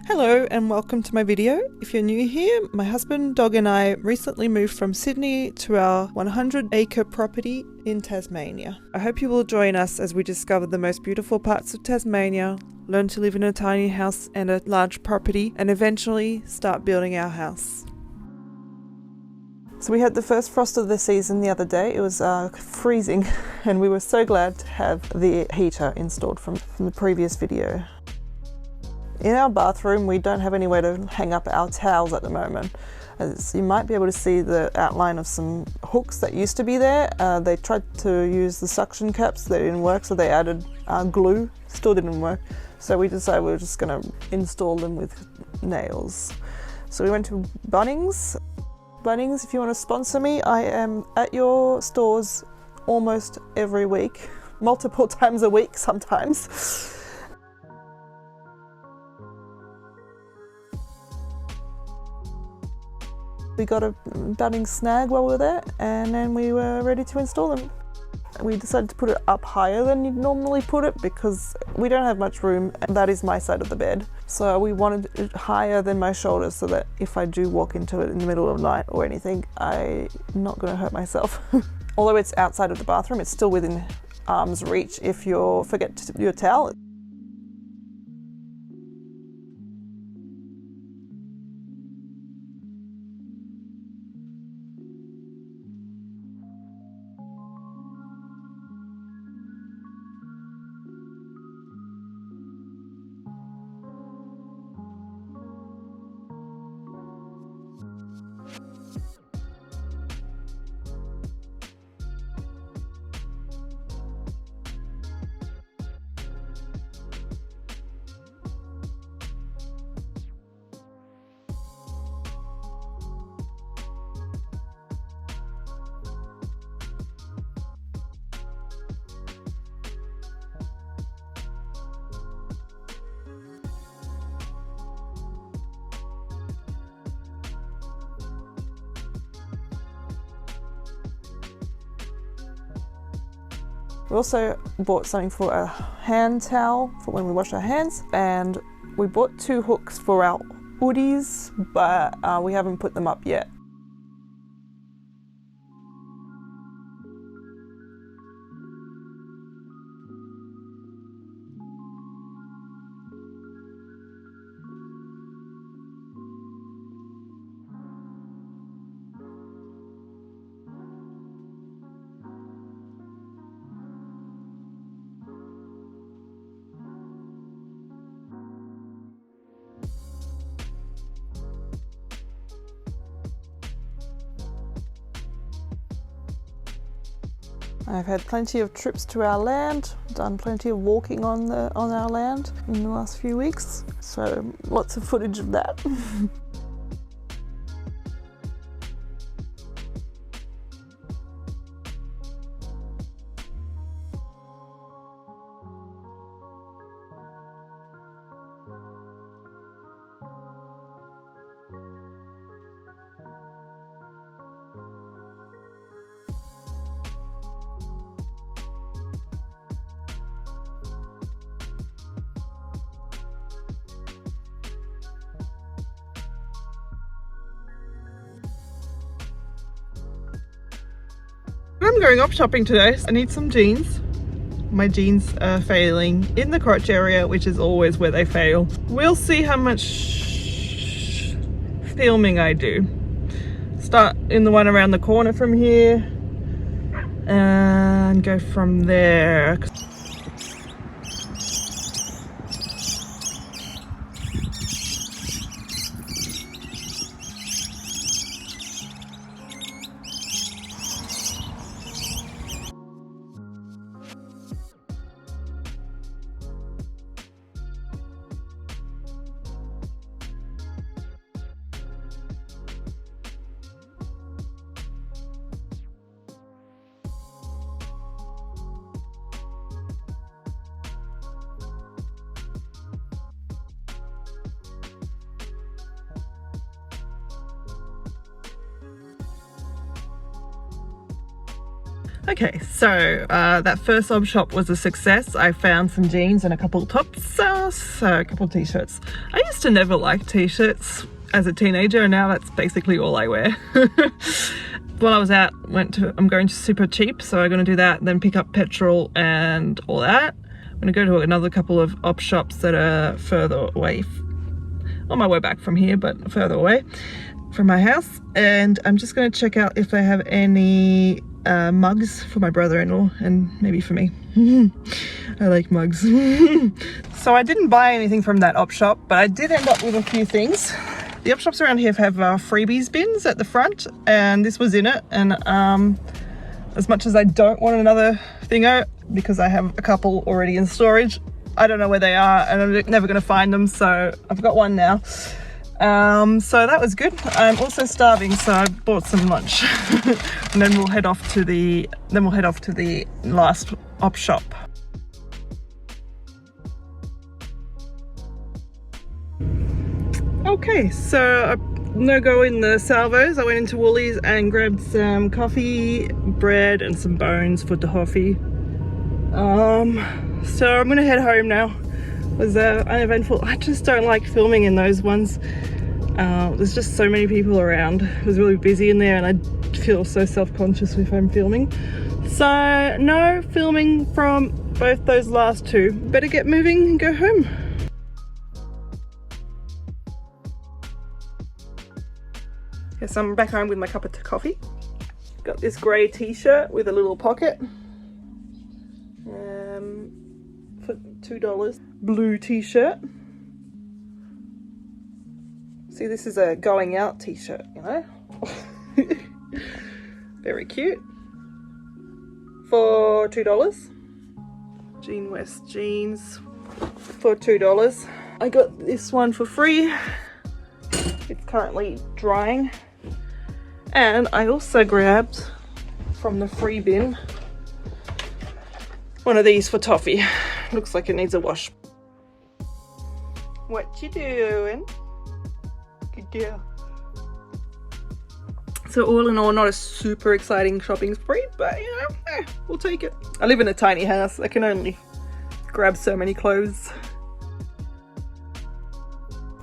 Hello and welcome to my video. If you're new here, my husband, dog and I recently moved from Sydney to our 100-acre property in Tasmania. I hope you will join us as we discover the most beautiful parts of Tasmania, learn to live in a tiny house and a large property, and eventually start building our house. So we had the first frost of the season the other day. It was freezing and we were so glad to have the heater installed from the previous video. In our bathroom, we don't have anywhere to hang up our towels at the moment. As you might be able to see the outline of some hooks that used to be there. They tried to use the suction caps, they didn't work, so they added glue, still didn't work. So we decided we were just going to install them with nails. So we went to Bunnings. Bunnings, if you want to sponsor me, I am at your stores almost every week, multiple times a week sometimes. We got a Bunnings snag while we were there, and then we were ready to install them. We decided to put it up higher than you'd normally put it because we don't have much room, and that is my side of the bed. So we wanted it higher than my shoulders so that if I do walk into it in the middle of the night or anything, I'm not going to hurt myself. Although it's outside of the bathroom, it's still within arm's reach if you forget your towel. We also bought something for a hand towel for when we wash our hands, and we bought 2 hooks for our hoodies, but we haven't put them up yet. I've had plenty of trips to our land, done plenty of walking on our land in the last few weeks, so lots of footage of that. I'm going op shopping today. I need some jeans. My jeans are failing in the crotch area, which is always where they fail. We'll see how much filming I do. Start in the one around the corner from here and go from there. Okay, so that first op shop was a success. I found some jeans and a couple of tops, so a couple of t-shirts. I used to never like t-shirts as a teenager, and now that's basically all I wear. While I was out, I'm going to Super Cheap, so I'm going to do that, then pick up petrol and all that. I'm going to go to another couple of op shops that are further away, on my way back from here, but further away from my house. And I'm just going to check out if they have any mugs for my brother-in-law and maybe for me. I like mugs. So I didn't buy anything from that op shop, but I did end up with a few things. The op shops around here have freebies bins at the front, and this was in it. And as much as I don't want another thingo because I have a couple already in storage, I don't know where they are and I'm never going to find them, so I've got one now. So that was good. I'm also starving, so I bought some lunch. And then we'll head off to the last op shop. Okay, so no go in the salvos. I went into Woolies and grabbed some coffee, bread and some bones for Dahofi. So I'm gonna head home now. It was uneventful. I just don't like filming in those ones. There's just so many people around. It was really busy in there and I feel so self-conscious if I'm filming. So no filming from both those last two. Better get moving and go home. Yes, I'm back home with my cup of coffee. Got this grey t-shirt with a little pocket. For $2. Blue t-shirt. See, this is a going out t-shirt, you know. Very cute. For $2. Jean West jeans for $2. I got this one for free. It's currently drying. And I also grabbed from the free bin one of these for toffee. Looks like it needs a wash. What you doing? Good girl. So all in all, not a super exciting shopping spree, but you know, we'll take it. I live in a tiny house. I can only grab so many clothes.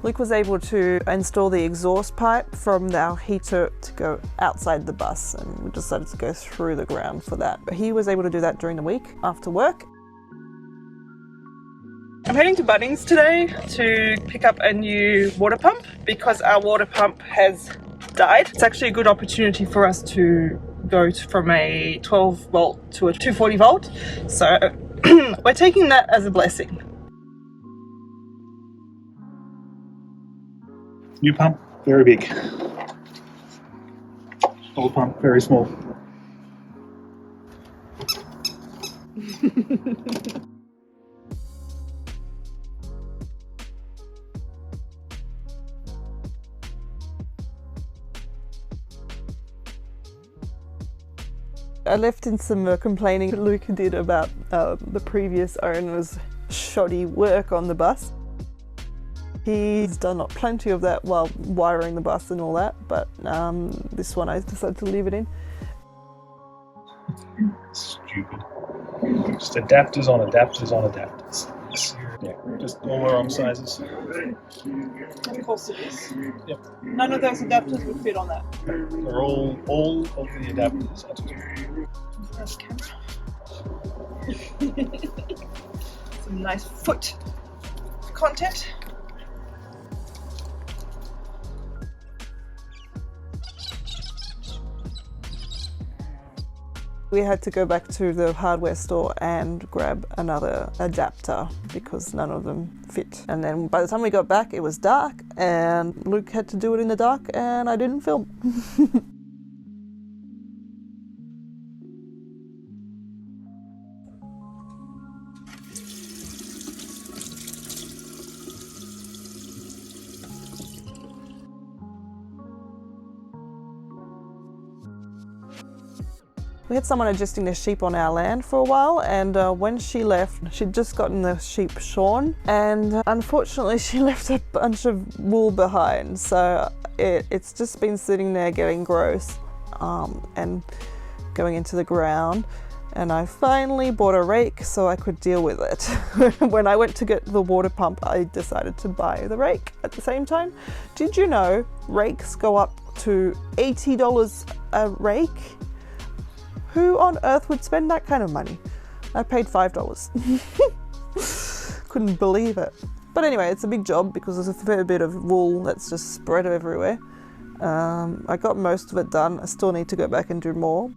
Luke was able to install the exhaust pipe from our heater to go outside the bus, and we decided to go through the ground for that. But he was able to do that during the week after work. I'm heading to Bunnings today to pick up a new water pump because our water pump has died. It's actually a good opportunity for us to go from a 12 volt to a 240 volt. So we're taking that as a blessing. New pump, very big. Old pump, very small. I left in some complaining Luke did about the previous owner's shoddy work on the bus. He's done plenty of that while wiring the bus and all that, but this one I decided to leave it in. Stupid. Just adapters on adapters on adapters. Yeah, just all the wrong sizes. Of course it is. Yep. None of those adapters would fit on that. They're all of the adapters are too. Nice camera. Some nice foot content. We had to go back to the hardware store and grab another adapter because none of them fit. And then by the time we got back, it was dark and Luke had to do it in the dark and I didn't film. We had someone adjusting the sheep on our land for a while, and when she left, she'd just gotten the sheep shorn, and unfortunately she left a bunch of wool behind, so it's just been sitting there getting gross. And going into the ground, and I finally bought a rake so I could deal with it. When I went to get the water pump, I decided to buy the rake at the same time. Did you know rakes go up to $80 a rake? Who on earth would spend that kind of money? I paid $5. Couldn't believe it. But anyway, it's a big job because there's a fair bit of wool that's just spread everywhere. I got most of it done. I still need to go back and do more.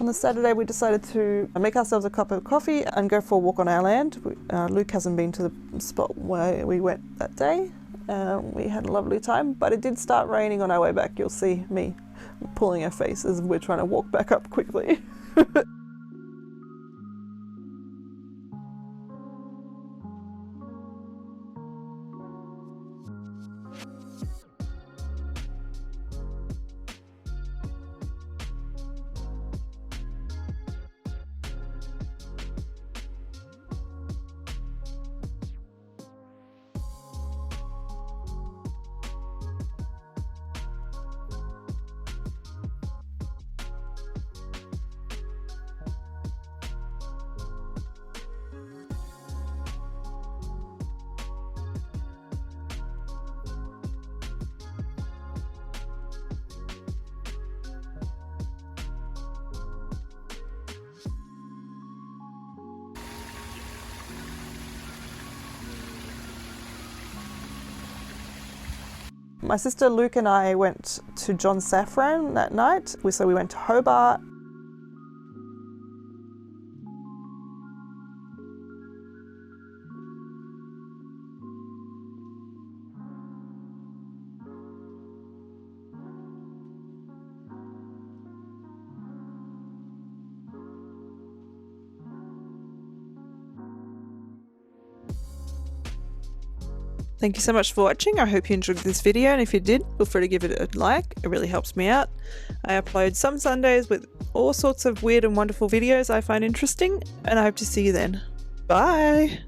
On the Saturday we decided to make ourselves a cup of coffee and go for a walk on our land. Luke hasn't been to the spot where we went that day. We had a lovely time, but it did start raining on our way back. You'll see me pulling our face as we're trying to walk back up quickly. My sister Luke and I went to John Safran that night. So we went to Hobart. Thank you so much for watching. I hope you enjoyed this video, and if you did, feel free to give it a like. It really helps me out. I upload some Sundays with all sorts of weird and wonderful videos I find interesting, and I hope to see you then. Bye!